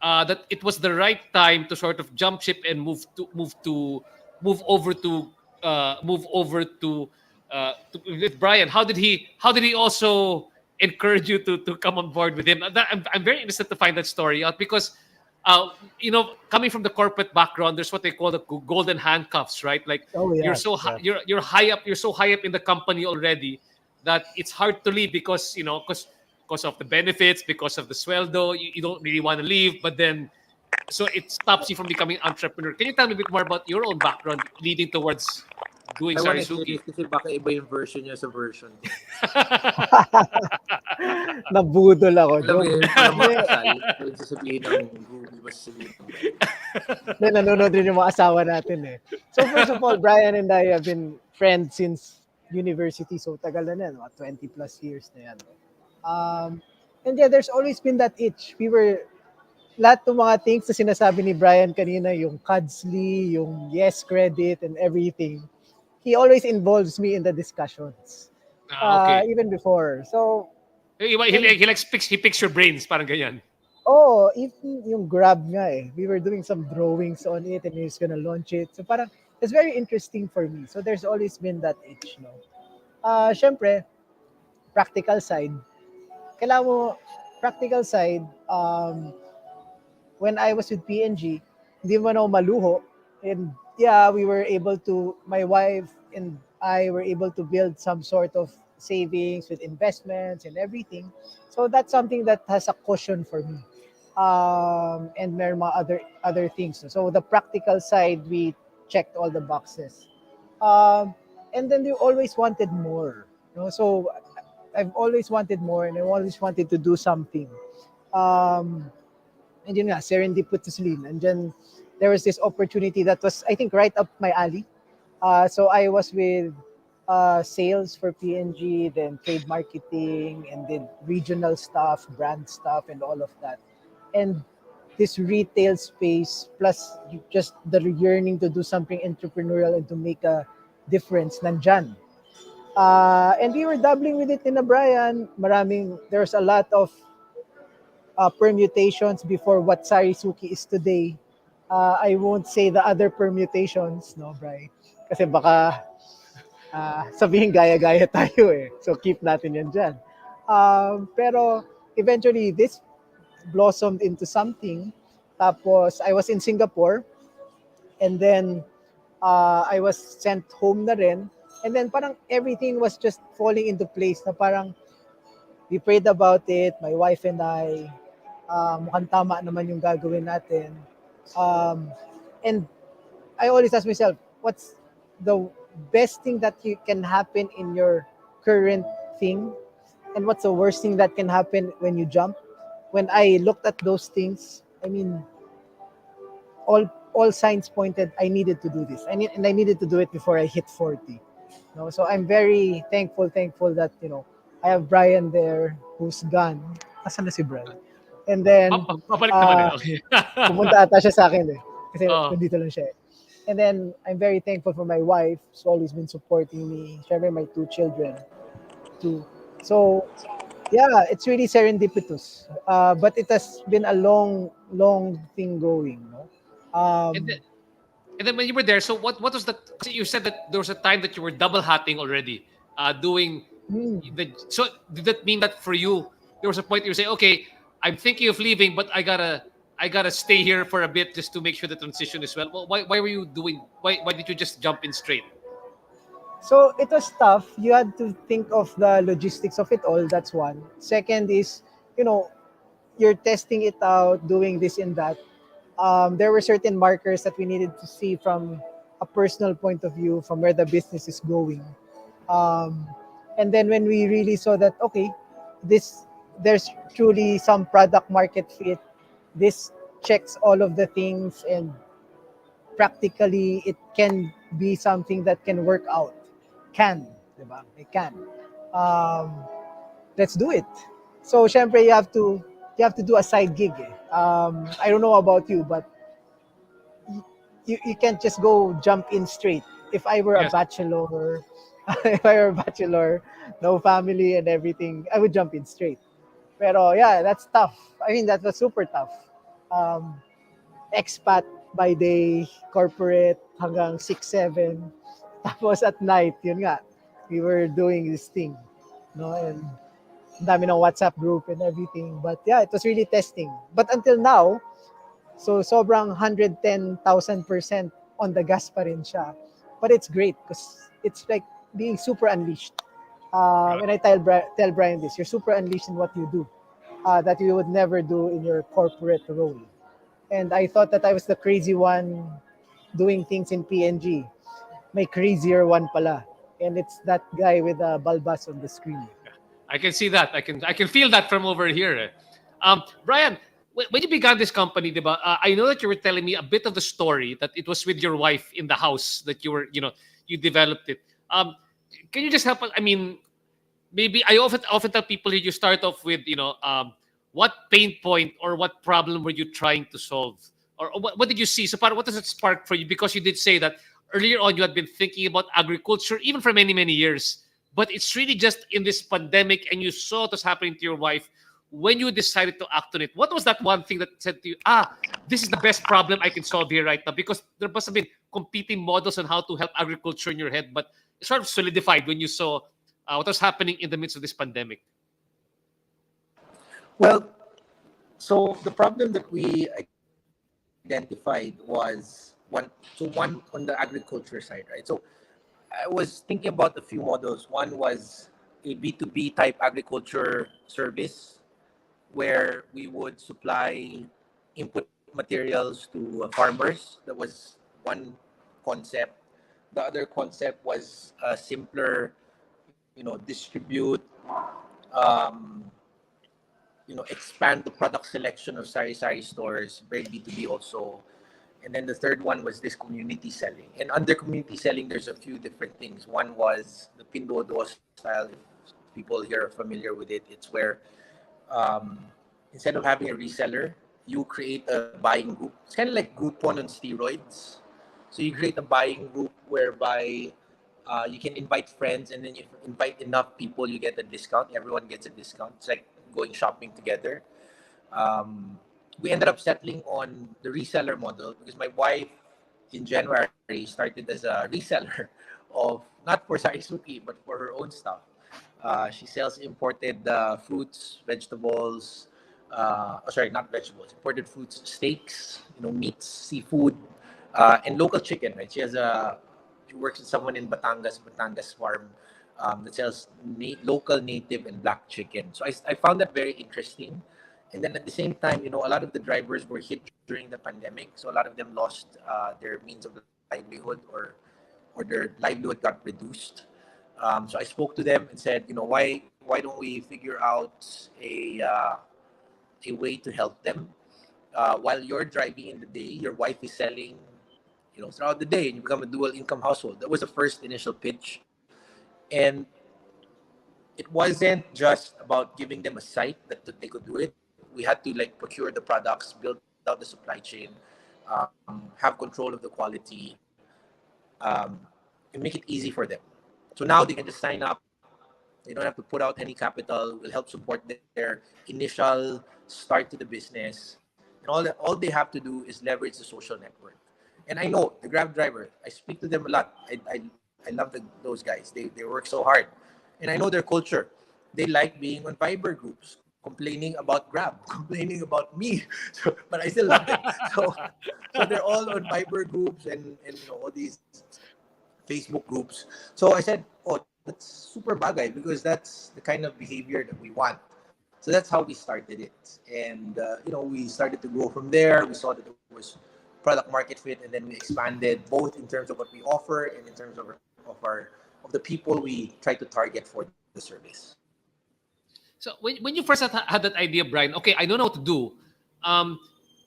that it was the right time to sort of jump ship and move over to with Brian? How did he also encourage you to come on board with him? I'm very interested to find that story out because uh, coming from the corporate background, there's what they call the golden handcuffs, right? Like Oh you're yes, so yes. you're high up, you're so high up in the company already that it's hard to leave because because of the benefits, because of the sweldo, you don't really want to leave, but then so it stops you from becoming entrepreneur. Can you tell me a bit more about your own background leading towards doing I want to hear SariSuki? this kasi baka iba yung version niya sa version ko. Nabudol ako, Alam mo joke. yun, parang Hindi, makasal. Yung sasabihin ng Ruby, mas sasabihin ng Brian. hindi, nanonood rin yung mga asawa natin eh. So first of all, Brian and I have been friends since university. So tagal na yan, mga 20 plus years na yan. Um, and yeah, there's always been that itch. Lahat ng mga things na sinasabi ni Brian kanina, yung Cudsley, yung yes credit and everything, he always involves me in the discussions. Okay. Even before. So, and He picks your brains, parang ganyan. oh, even yung Grab nga eh. We were doing some drawings on it and he was gonna launch it. So parang, it's very interesting for me. So there's always been that itch, no? Syempre, practical side. Kailangan mo, practical side, when I was with PNG, hindi mo ako maluho. And yeah, we were able to, my wife and I were able to build some sort of savings with investments and everything. So that's something that has a cushion for me. And may mga other things. So the practical side, we checked all the boxes. Um, and then we always wanted more. So I've always wanted more and I always wanted to do something. Um, and yun nga, serendipitously, and then there was this opportunity that was, I think, right up my alley. So I was with sales for PNG, then trade marketing, and then regional stuff, brand stuff, and all of that. And this retail space, plus just the yearning to do something entrepreneurial and to make a difference, nandyan. And we were dabbling with it in a Brian. There's a lot of permutations before what SariSuki is today. I won't say the other permutations, no, Bri? Kasi baka sabihin gaya-gaya tayo eh. So keep natin yan dyan. Pero eventually, this blossomed into something. Tapos, I was in Singapore. And then, I was sent home na rin. And then, parang everything was just falling into place na parang we prayed about it, my wife and I. Mukhang tama naman yung gagawin natin. And I always ask myself, what's the best thing that can happen in your current thing? And what's the worst thing that can happen when you jump? When I looked at those things, I mean, all signs pointed I needed to do this. And I needed to do it before I hit 40. No, so I'm very thankful that I have Brian there who's gone. Asan na si Brian? And then Babalik naman eh. Okay. pumunta ata siya sa akin eh. Kasi Oh. nandito lang siya eh. And then I'm very thankful for my wife who's always been supporting me. Syempre my 2 children too. So yeah, it's really serendipitous. But it has been a long thing going. No? And then, and then when you were there, so what was the? Kasi you said that there was a time that you were double hatting already, doing the. So did that mean that for you there was a point you say, okay, I'm thinking of leaving, but I gotta stay here for a bit just to make sure the transition is well. Why were you doing? Why did you just jump in straight? So it was tough. You had to think of the logistics of it all. That's one. Second is, you're testing it out, doing this and that. There were certain markers that we needed to see from a personal point of view, from where the business is going. Um, and then when we really saw that, okay, there's truly some product market fit. This checks all of the things, and practically it can be something that can work out. Can, diba? It can. Um, let's do it. So, syempre, you have to do a side gig. Eh. I don't know about you, but you can't just go jump in straight. If I were a Yes. bachelor, If I were a bachelor, no family and everything, I would jump in straight. Pero yeah, that's tough. I mean, that was super tough. Um, Expat by day, corporate hanggang 6, 7. Tapos at night, yun nga, we were doing this thing. No? And ang dami ng WhatsApp group and everything. But yeah, it was really testing. But until now, so sobrang 110,000% on the gas pa rin siya. But it's great because it's like being super unleashed. When I tell Brian this, you're super unleashed in what you do that you would never do in your corporate role. And I thought that I was the crazy one doing things in PNG. May crazier one pala. And it's that guy with a balbas on the screen. I can see that. I can feel that from over here. Brian, when you began this company, diba, I know that you were telling me a bit of the story that it was with your wife in the house that you developed it. Can you just help us? I mean, maybe I often tell people here you start off with what pain point or what problem were you trying to solve, or what did you see? So, what does it spark for you? Because you did say that earlier on you had been thinking about agriculture even for many years, but it's really just in this pandemic and you saw what was happening to your wife when you decided to act on it. What was that one thing that said to you, this is the best problem I can solve here right now? Because there must have been competing models on how to help agriculture in your head, but it sort of solidified when you saw what was happening in the midst of this pandemic. Well, so the problem that we identified was one on the agriculture side, right? So I was thinking about a few models. One was a B2B type agriculture service where we would supply input materials to farmers. That was one concept. The other concept was simpler, distribute, um, expand the product selection of sari stores, very B2B also. And then the third one was this community selling. And under community selling, there's a few different things. One was the Pinduoduo style. If people here are familiar with it, it's where instead of having a reseller, you create a buying group. It's kind of like Groupon on steroids. So you create a buying group whereby you can invite friends, and then you invite enough people, you get a discount. Everyone gets a discount. It's like going shopping together. We ended up settling on the reseller model because my wife in January started as a reseller of, not for SariSuki, but for her own stuff. She sells imported fruits, vegetables, sorry, not vegetables, imported fruits, steaks, meats, seafood, and local chicken, right? She works with someone in Batangas farm that sells local, native, and black chicken. So I found that very interesting. And then at the same time, a lot of the drivers were hit during the pandemic. So a lot of them lost their means of livelihood, or their livelihood got reduced. So I spoke to them and said, why don't we figure out a way to help them while you're driving in the day, your wife is selling, throughout the day, and you become a dual income household. That was the first initial pitch. And it wasn't just about giving them a site that they could do it. We had to procure the products, build out the supply chain, have control of the quality, and make it easy for them. So now they can just sign up. They don't have to put out any capital. We'll help support their initial start to the business. And all they have to do is leverage the social network. And I know the Grab driver, I speak to them a lot. I love those guys. They work so hard. And I know their culture. They like being on Viber groups, complaining about Grab, complaining about me. But I still love them. So they're all on Viber groups and all these Facebook groups. So I said, that's super bagay, because that's the kind of behavior that we want. So that's how we started it. And, we started to grow from there. We saw that there was product market fit, and then we expanded both in terms of what we offer and in terms of the people we try to target for the service. So when you first had that idea, Brian, okay, I don't know what to do.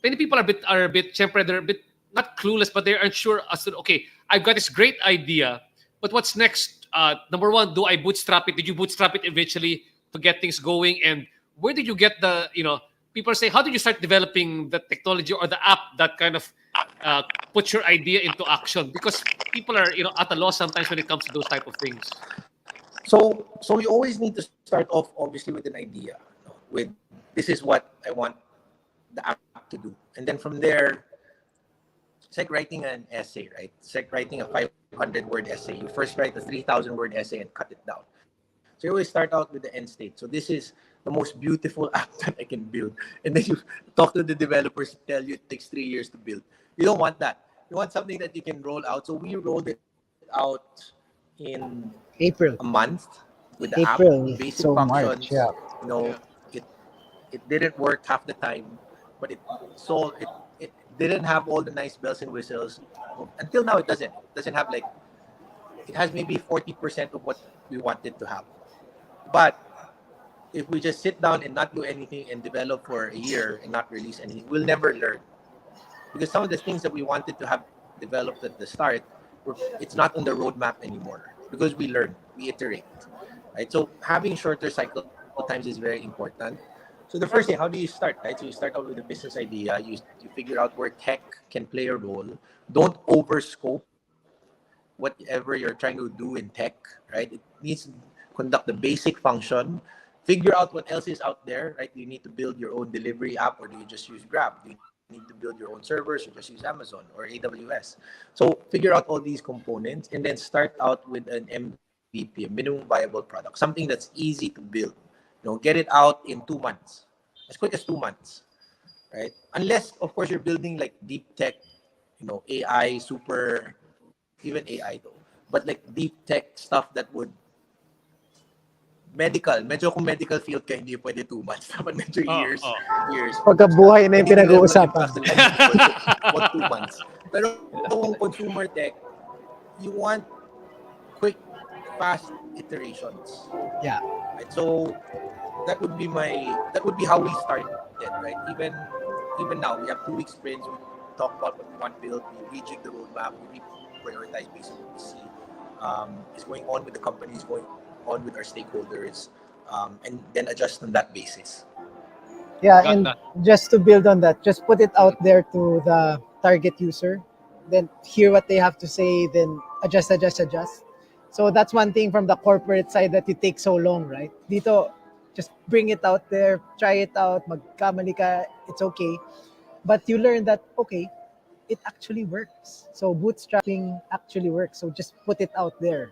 Many people are a bit, they're a bit not clueless, but they're unsure as to, okay, I've got this great idea, but what's next? Number one, do I bootstrap it? Did you bootstrap it eventually to get things going? And where did you get the, people say, how did you start developing the technology or the app that kind of puts your idea into action? Because people are, at a loss sometimes when it comes to those type of things. So you always need to start off obviously with an idea, with this is what I want the app to do, and then from there, it's like writing an essay, right? It's like writing a 500-word essay. You first write a 3,000-word essay and cut it down. So you always start out with the end state. So this is the most beautiful app that I can build, and then you talk to the developers, tell you it takes 3 years to build. You don't want that. You want something that you can roll out. So we rolled it out in April. a month with the app, April, basic so functions. March, yeah. It didn't work half the time, but it didn't have all the nice bells and whistles. Until now, it doesn't have like, it has maybe 40% of what we wanted to have. But if we just sit down and not do anything and develop for a year and not release anything, we'll never learn. Because some of the things that we wanted to have developed at the start, it's not on the roadmap anymore. Because we learn, we iterate, right? So having shorter cycle times is very important. So the first thing, how do you start, right? So you start out with a business idea. You figure out where tech can play a role. Don't overscope whatever you're trying to do in tech, right? It needs to conduct the basic function. Figure out what else is out there, right? Do you need to build your own delivery app, or do you just use Grab? Do you need to build your own servers, or just use Amazon or AWS? So figure out all these components and then start out with an MVP, a minimum viable product, something that's easy to build. Get it out in 2 months, as quick as 2 months, right? Unless, of course, you're building like deep tech, AI, super, even AI though, but like deep tech stuff that would medyo kung medical field ka, hindi pwede 2 months. Dapat medyo years. Pagkabuhay na yung Hindi level ng pinag-uusapan. trust na lang, what 2 months. Pero kung consumer tech, you want quick, fast iterations. Yeah. Right? So that would be how we started, right? Even now, we have 2-week sprints. We talk about what we want to build. We rejig the roadmap. We prioritize based on what we see is going on with the company, is going on with our stakeholders, and then adjust on that basis. Yeah, Got and that. just to build on that, just put it out there to the target user, then hear what they have to say, then adjust. So that's one thing from the corporate side that it takes so long, right? Dito, just bring it out there, try it out, magkamali ka, it's okay. But you learn that, okay, it actually works. So bootstrapping actually works. So just put it out there.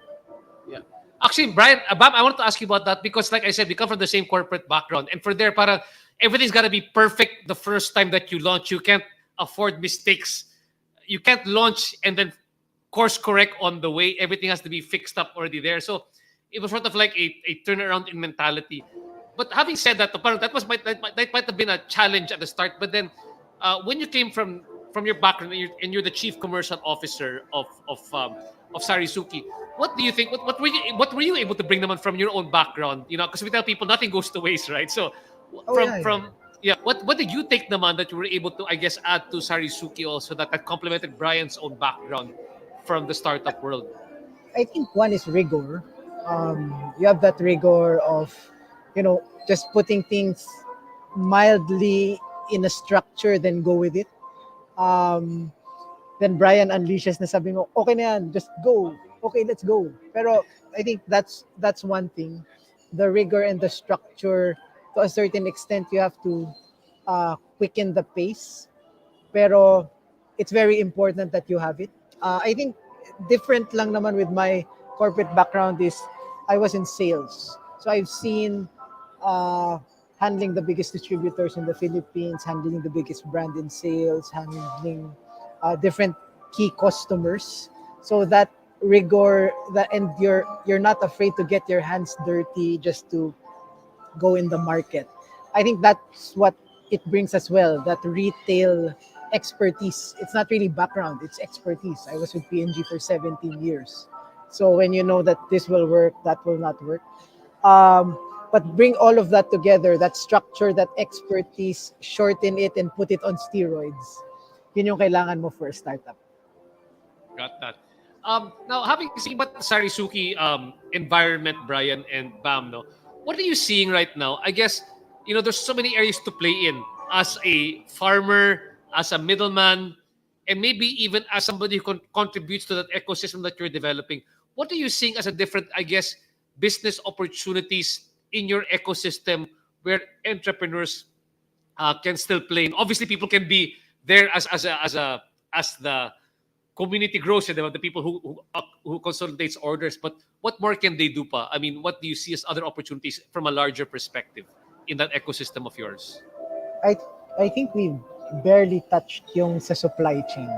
Yeah. Actually, Brian, Bam, I wanted to ask you about that because, like I said, we come from the same corporate background, and for there, para everything's gotta be perfect the first time that you launch. You can't afford mistakes. You can't launch and then course correct on the way. Everything has to be fixed up already there. So it was sort of like a turnaround in mentality. But having said that, parang that might have been a challenge at the start. But then, when you came from your background and you're the chief commercial officer of SariSuki, what do you think? What were you able to bring them on from your own background? Because we tell people nothing goes to waste, right? So what did you take them on that you were able to, I guess, add to SariSuki also that complemented Brian's own background from the startup world? I think one is rigor. You have that rigor of, just putting things mildly in a structure, then go with it. Then Brian unleashes na sabi mo, okay na yan, just go. Okay, let's go. Pero I think that's one thing. The rigor and the structure, to a certain extent, you have to quicken the pace. Pero it's very important that you have it. I think different lang naman with my corporate background is I was in sales. So I've seen handling the biggest distributors in the Philippines, handling the biggest brand in sales, handling different key customers. So that rigor, and you're not afraid to get your hands dirty just to go in the market. I think that's what it brings as well, that retail expertise. It's not really background, it's expertise. I was with P&G for 17 years. So when you know that this will work, that will not work. But bring all of that together, that structure, that expertise, shorten it and put it on steroids. Yun yung kailangan mo for a startup. Got that. Now, having seen about the SariSuki environment, Brian and Bam, what are you seeing right now? I guess, there's so many areas to play in. as a farmer, as a middleman, and maybe even as somebody who contributes to that ecosystem that you're developing, what are you seeing as a different, I guess, business opportunities in your ecosystem where entrepreneurs can still play? And obviously, people can be there as the community grows, the people who consolidates orders. But what more can they do, pa? I mean, what do you see as other opportunities from a larger perspective in that ecosystem of yours? I I think we've barely touched yung sa supply chain.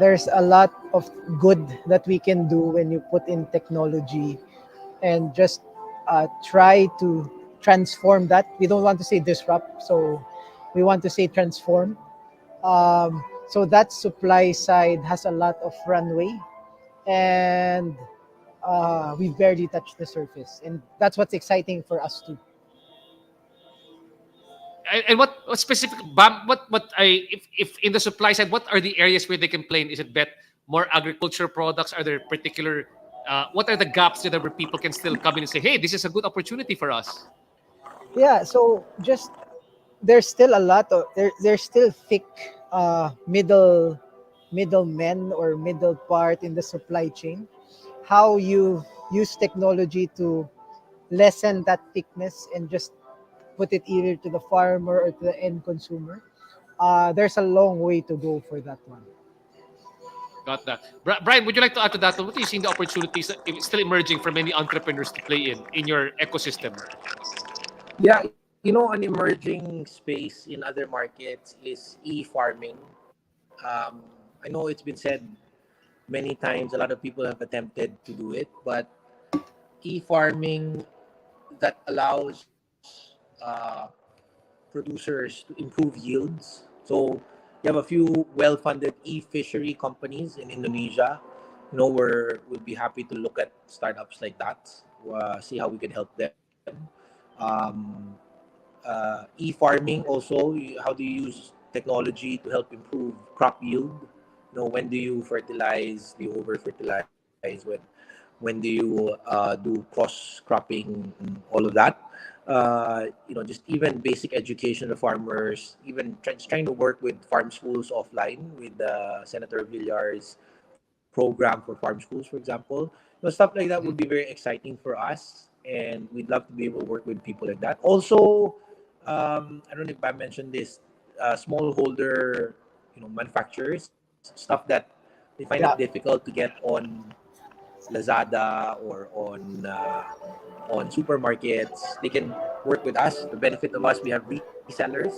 There's a lot of good that we can do when you put in technology and just try to transform that. We don't want to say disrupt, so we want to say transform. So that supply side has a lot of runway, and we've barely touched the surface, and that's what's exciting for us too. And what specific what I if in the supply side, what are the areas where they can play in? Is it bet more agriculture products? Are there particular what are the gaps there where people can still come in and say, hey, this is a good opportunity for us? Yeah, so just there's still a lot of there's still thick middlemen or middle part in the supply chain. How you use technology to lessen that thickness and just put it either to the farmer or to the end consumer. There's a long way to go for that one. Got that. Brian, would you like to add to that? What are you seeing the opportunities that still emerging for many entrepreneurs to play in your ecosystem? Yeah, an emerging space in other markets is e-farming. I know it's been said many times, a lot of people have attempted to do it, but e-farming that allows producers to improve yields. So you have a few well-funded e-fishery companies in Indonesia. We'd be happy to look at startups like that, see how we can help them. Um, E-farming also, how do you use technology to help improve crop yield? When do you fertilize? Do you over fertilize? When do you do cross cropping? All of that. Just even basic education of farmers. Even trying to work with farm schools offline with Senator Villar's program for farm schools, for example. Stuff like that would be very exciting for us, and we'd love to be able to work with people like that. Also, I don't know if I mentioned this, smallholder, manufacturers, stuff that they find it Yeah, difficult to get on Lazada or on supermarkets. They can work with us. The benefit of us, we have resellers.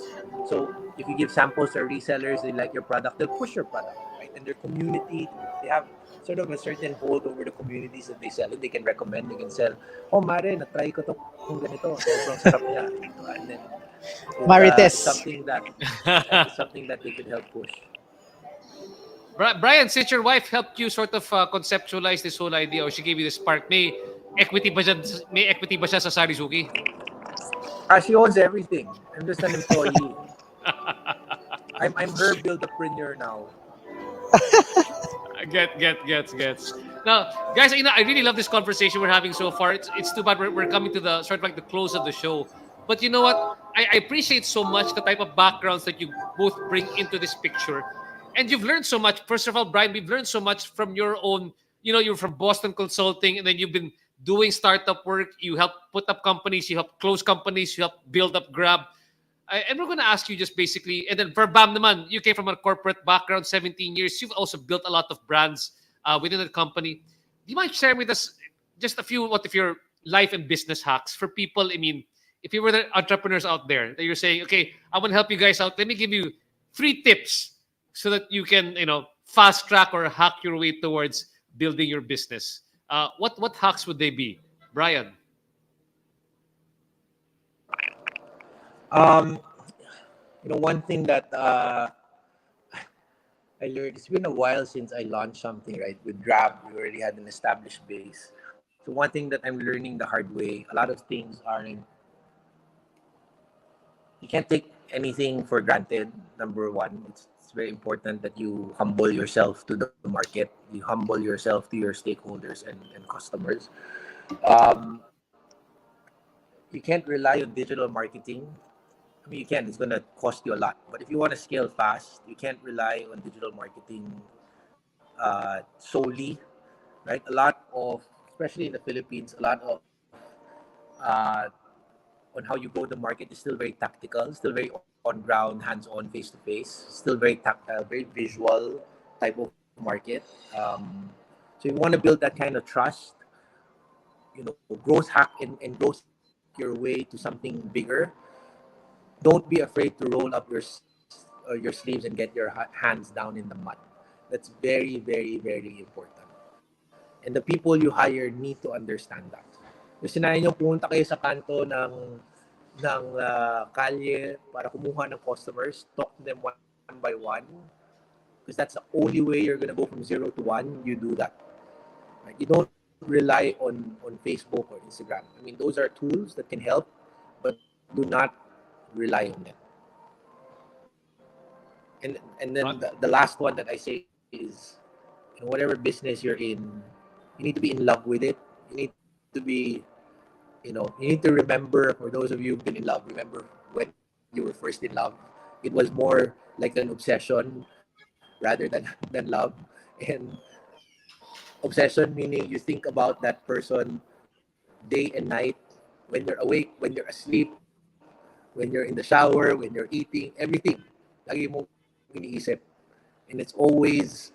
So if you give samples to our resellers, they like your product, they'll push your product, right? And their community, they have sort of a certain hold over the communities that they sell in. They can recommend, they can sell, oh, Mare, na-try ko to kung ganito. Sobrang sarap niya. And then it's Marites. something that they could help push. Brian, since your wife helped you sort of conceptualize this whole idea, or she gave you the spark, may equity ba siya sa SariSuki? She owns everything. I'm just an employee. I'm her build-upreneur now. Gets. Now, guys, I really love this conversation we're having so far. It's too bad we're coming to the sort of like the close of the show. But you know what? I appreciate so much the type of backgrounds that you both bring into this picture. And you've learned so much. First of all, Brian, we've learned so much from your own, you're from Boston Consulting, and then you've been doing startup work. You help put up companies, you help close companies, you help build up Grab. And we're going to ask you just basically, and then for Bam naman, you came from a corporate background, 17 years. You've also built a lot of brands within the company. Do you mind sharing with us just a few, what if your life and business hacks for people? I mean, if you were the entrepreneurs out there that you're saying, okay, I want to help you guys out. Let me give you 3 tips so that you can, fast track or hack your way towards building your business. What hacks would they be, Brian? One thing that I learned, it's been a while since I launched something, right? With Grab, we already had an established base. So one thing that I'm learning the hard way, a lot of things aren't, you can't take anything for granted, number one. It's very important that you humble yourself to the market. You humble yourself to your stakeholders and customers. Um, you can't rely on digital marketing I mean, you can. It's gonna cost you a lot. But if you want to scale fast, you can't rely on digital marketing solely, right? A lot of, especially in the Philippines, a lot of uh, on how you go to market is still very tactical, still very on ground, hands on, face to face, still very tactile, very visual type of market. So you want to build that kind of trust, growth hack and growth your way to something bigger. Don't be afraid to roll up your sleeves and get your hands down in the mud. That's very, very, very important. And the people you hire need to understand that. Yung sinabi nyo, pumunta kayo sa kanto ng kalye para kumuha ng customers, talk to them one by one, because that's the only way you're gonna go from 0 to 1. You do that. Right? You don't rely on Facebook or Instagram. I mean, those are tools that can help, but do not rely on them. And then the last one that I say is, whatever business you're in, you need to be in love with it. You need to be, you need to remember, for those of you who've been in love, remember when you were first in love. It was more like an obsession rather than love. And obsession meaning you think about that person day and night, when you're awake, when you're asleep, when you're in the shower, when you're eating, everything. Lagi mo iniisip. And it's always,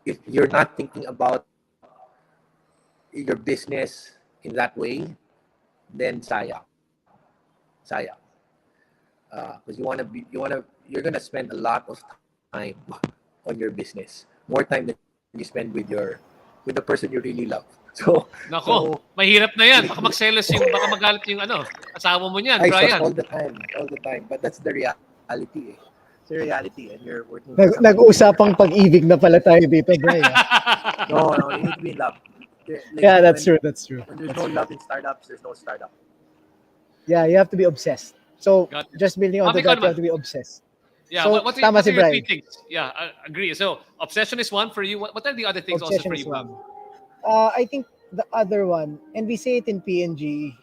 if you're not thinking about your business in that way, then sayang. Because you're gonna spend a lot of time on your business, more time than you spend with the person you really love. So, Nako, mahirap na yan. Baka magselos baka magalit yung asawa mo niyan, I Brian. all the time. But that's the reality. It's the reality, and you're working. Nag-uusapang pag-ibig na pala tayo dito, Brian. No, you need to be in love. Yeah, that's true. When there's no love in startups, there's no startup. Yeah, you have to be obsessed. So, Got it. just building on Mami, that, you naman. have to be obsessed. Yeah, So, what tama are si your Brian. 3 things? Yeah, I agree. So, obsession is one for you. What are the other things Obsession also for is you, Bob? one. I think the other one, and we say it in PNG,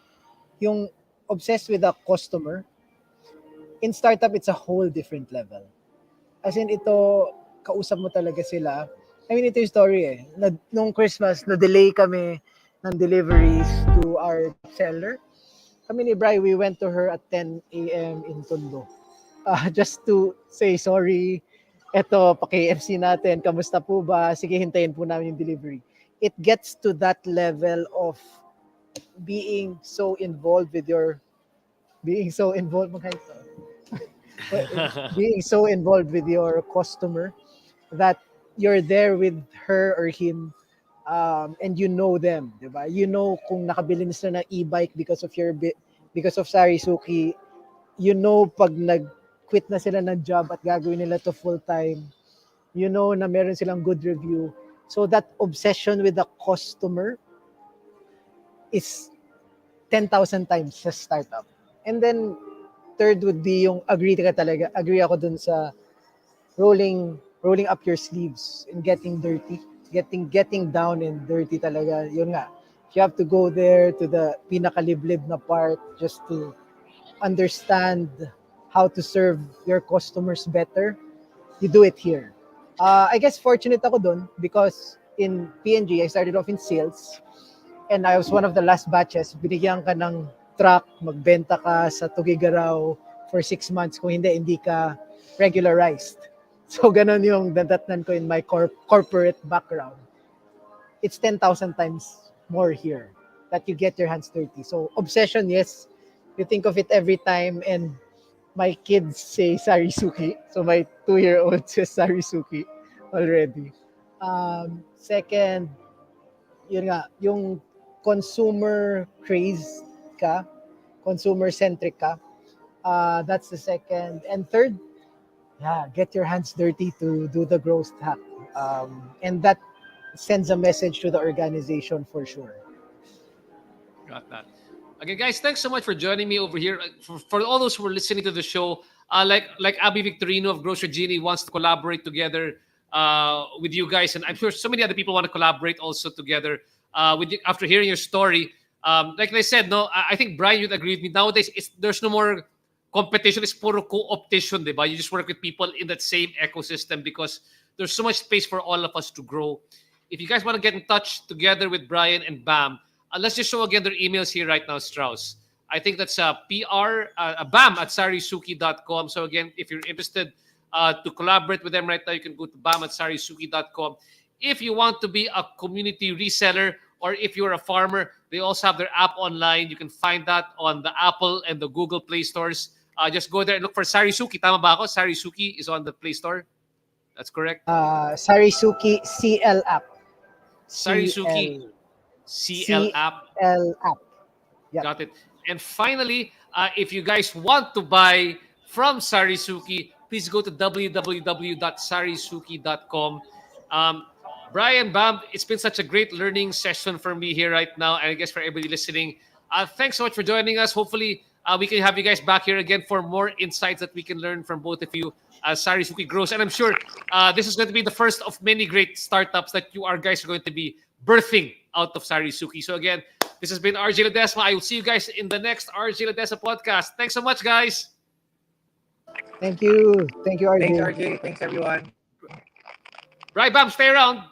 yung obsessed with a customer. In startup, it's a whole different level. As in, ito, kausap mo talaga sila. I mean, ito yung story eh. Nung Christmas, na-delay kami ng deliveries to our seller. Kami ni Bri, we went to her at 10 a.m. in Tondo. Just to say sorry. Eto, pa-KFC natin. Kamusta po ba? Sige, hintayin po namin yung delivery. It gets to that level of being so involved with your being so involved with your customer that you're there with her or him, and you know them, diba? You know kung nakabili na sila ng e-bike because of SariSuki. You know pag nag-quit na sila ng job at gagawin nila to full time. You know na meron silang good review. So that obsession with the customer is 10,000 times sa startup. And then third would be yung agree ako dun sa rolling up your sleeves and getting dirty, getting down and dirty talaga. Yun nga, you have to go there to the pinakaliblib na part just to understand how to serve your customers better. You do it here. I guess fortunate ako dun because in PNG I started off in sales and I was one of the last batches. Binigyan ka ng truck, magbenta ka sa Tugigaraw for 6 months. Kung hindi ka regularized. So, ganun yung nadatnan ko in my corporate background. It's 10,000 times more here that you get your hands dirty. So, obsession, yes. You think of it every time. And my kids say SariSuki. So, my 2-year-old says SariSuki already. Second, yun nga, yung consumer craze ka, consumer-centric ka. That's the second. And third, get your hands dirty to do the growth hack. And that sends a message to the organization for sure. Got that. Okay, guys, thanks so much for joining me over here. For all those who are listening to the show, like Abby Victorino of Grocery Genie wants to collaborate together with you guys, and I'm sure so many other people want to collaborate also together with you after hearing your story. Like I said, no, I think Brian, you'd agree with me. Nowadays, there's no more competition is puro co-optation, di ba? You just work with people in that same ecosystem because there's so much space for all of us to grow. If you guys want to get in touch together with Brian and Bam, let's just show again their emails here right now, Strauss. I think that's bam at sarisuki.com. So again, if you're interested to collaborate with them right now, you can go to bam at sarisuki.com. If you want to be a community reseller or if you're a farmer, they also have their app online. You can find that on the Apple and the Google Play stores. Just go there and look for SariSuki. Tama ba ako? SariSuki is on the Play Store. That's correct. SariSuki CL app. SariSuki CL app. CL app. Yep. Got it. And finally, if you guys want to buy from SariSuki, please go to www.sarisuki.com. Brian, Bam, it's been such a great learning session for me here right now, and I guess for everybody listening. Thanks so much for joining us. Hopefully, we can have you guys back here again for more insights that we can learn from both of you as SariSuki grows. And I'm sure this is going to be the first of many great startups that you guys are going to be birthing out of SariSuki. So again, this has been RJ Ledesma. I will see you guys in the next RJ Ledesma podcast. Thanks so much, guys. Thank you. Thank you, RJ. Thanks, RJ. Thanks, everyone. Right, Bam, stay around.